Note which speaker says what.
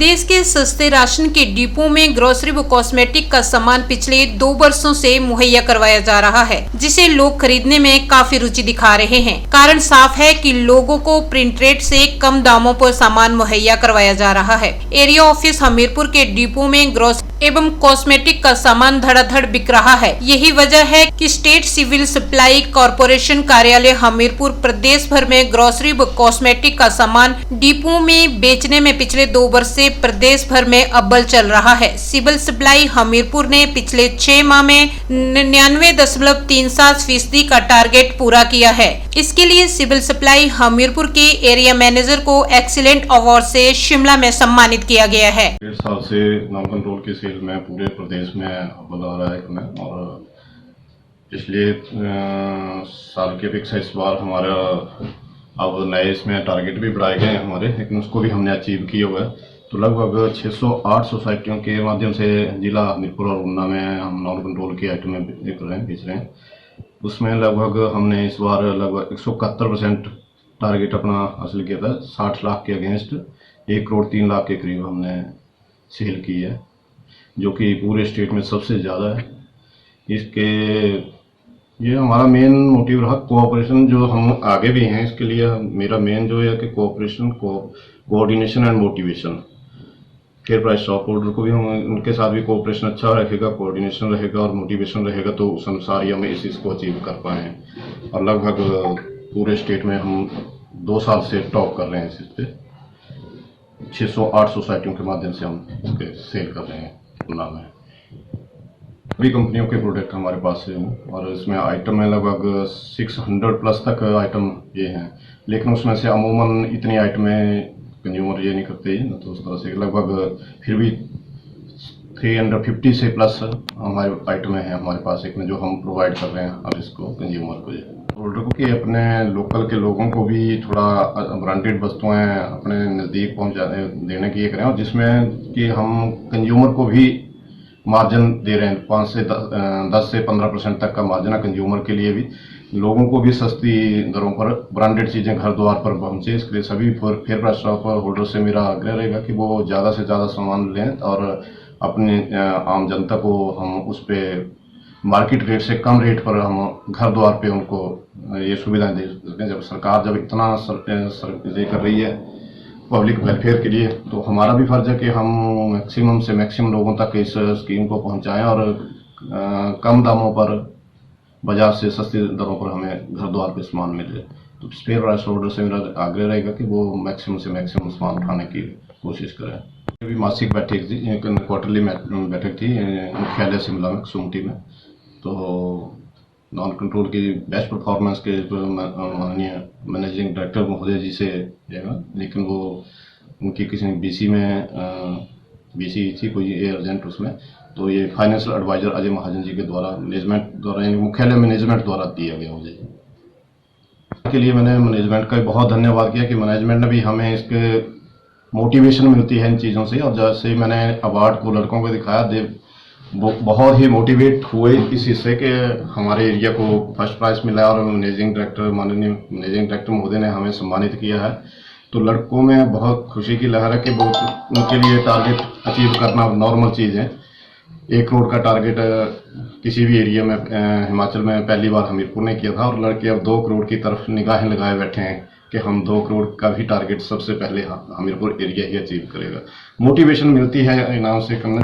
Speaker 1: प्रदेश के सस्ते राशन के डिपो में ग्रोसरी व कॉस्मेटिक का सामान पिछले 2 वर्षों से मुहैया करवाया जा रहा है, जिसे लोग खरीदने में काफी रुचि दिखा रहे हैं। कारण साफ है कि लोगों को प्रिंट रेट से कम दामों पर सामान मुहैया करवाया जा रहा है। एरिया ऑफिस हमीरपुर के डिपो में ग्रोसरी एवं कॉस्मेटिक का सामान धड़ाधड़ बिक रहा है। यही वजह है कि स्टेट सिविल सप्लाई कॉरपोरेशन कार्यालय हमीरपुर प्रदेश भर में ग्रोसरी व कॉस्मेटिक का सामान डिपो में बेचने में पिछले 2 वर्ष से प्रदेश भर में अव्वल चल रहा है। सिविल सप्लाई हमीरपुर ने पिछले 6 माह में 99.37% का टारगेट पूरा किया है। इसके लिए सिविल सप्लाई हमीरपुर के एरिया मैनेजर को एक्सीलेंट अवार्ड से शिमला में सम्मानित किया गया है।
Speaker 2: 1.5 साल से नॉन कंट्रोल की सेल में पूरे प्रदेश में अव्वल आ रहा है हमें, और पिछले साल के अपेक्षा इस बार हमारा अब नए इसमें टारगेट भी बढ़ाए गए हैं हमारे, लेकिन उसको भी हमने अचीव किया हुआ है। तो लगभग 608 सोसाइटियों के माध्यम से जिला हमीरपुर और ऊना में हम नॉन कंट्रोल की आइटमें बेच रहे हैं। उसमें लगभग हमने इस बार लगभग 171% टारगेट अपना हासिल किया था। 60 लाख के अगेंस्ट 1 करोड़ 3 लाख के करीब हमने सेल की है, जो कि पूरे स्टेट में सबसे ज़्यादा है। इसके ये हमारा मेन मोटिव रहा कोऑपरेशन, जो हम आगे भी हैं इसके लिए मेरा मेन जो है कि cooperation, coordination and motivation. Fair price stock holder को भी हम उनके साथ भी कोऑपरेशन अच्छा रहेगा, कोऑर्डिनेशन रहेगा और मोटिवेशन रहेगा, तो उस अनुसार ही हम इस चीज़ को अचीव कर पाए हैं। और लगभग पूरे स्टेट में हम 2 साल से टॉप कर रहे हैं इस पे। 608 सोसाइटियों के माध्यम से हम इसके सेल कर रहे हैं ऊना में। सभी कंपनियों के प्रोडक्ट हमारे पास है, और इसमें आइटम है लगभग 600 प्लस तक आइटम ये हैं, लेकिन उसमें से अमूमन इतनी आइटमें कंज्यूमर ये नहीं करते हैं, तो उस तरह से लगभग फिर भी 350 से प्लस हमारे आइटमें हैं हमारे पास एक में, जो हम प्रोवाइड कर रहे हैं अब इसको कंज्यूमर को, होल्डर को, कि अपने लोकल के लोगों को भी थोड़ा ब्रांडेड वस्तुएं अपने नज़दीक देने की ये करें, और जिसमें कि हम कंज्यूमर को भी मार्जिन दे रहे हैं। 10 से 15% तक का मार्जिन है कंज्यूमर के लिए भी, लोगों को भी सस्ती दरों पर ब्रांडेड चीज़ें घर द्वार पर पहुंचे। इसके लिए सभी फेयर प्राइस स्टॉक होल्डर से मेरा आग्रह रहेगा कि वो ज़्यादा से ज़्यादा सामान लें, और अपने आम जनता को हम उस पर मार्केट रेट से कम रेट पर हम घर द्वार पे उनको ये सुविधाएं दे सकें। जब सरकार जब इतना ये कर रही है पब्लिक वेलफेयर के लिए, तो हमारा भी फर्ज है कि हम मैक्सिमम से मैक्सिमम लोगों तक इस स्कीम को पहुंचाएं, और कम दामों पर बाजार से सस्ती दरों पर हमें घर द्वार पे सामान मिले। तो फेयर प्राइस होल्डर से मेरा आग्रह रहेगा कि वो मैक्सिमम से मैक्सिमम सामान उठाने की कोशिश करें। अभी मासिक बैठक थी, क्वार्टरली बैठक थी मुख्यालय शिमला में सुमटी में, तो नॉन कंट्रोल की बेस्ट परफॉर्मेंस के माननीय मैनेजिंग डायरेक्टर महोदय जी से जाएगा, लेकिन वो उनकी किसी बीसी थी कोई अर्जेंट उसमें, तो ये फाइनेंशियल एडवाइजर अजय महाजन जी के द्वारा मैनेजमेंट द्वारा यानी मुख्यालय मैनेजमेंट द्वारा दिया गया मुझे। के लिए मैंने मैनेजमेंट का बहुत धन्यवाद किया कि मैनेजमेंट ने भी हमें इसके मोटिवेशन मिलती है इन चीज़ों से, और जैसे मैंने अवार्ड को लड़कों को दिखाया, वो बहुत ही मोटिवेट हुए इस हिस्से के हमारे एरिया को फर्स्ट प्राइज मिला, और मैनेजिंग डायरेक्टर माननीय मैनेजिंग डायरेक्टर महोदय ने हमें सम्मानित किया है। तो लड़कों में बहुत खुशी की लहर है कि वो उनके लिए टारगेट अचीव करना नॉर्मल चीज़ है। 1 करोड़ का टारगेट किसी भी एरिया में हिमाचल में पहली बार हमीरपुर ने किया था, और लड़के अब 2 करोड़ की तरफ निगाहें लगाए बैठे हैं कि हम 2 करोड़ का भी टारगेट सबसे पहले हमीरपुर एरिया ही अचीव करेगा। मोटिवेशन मिलती है इनाम से करना।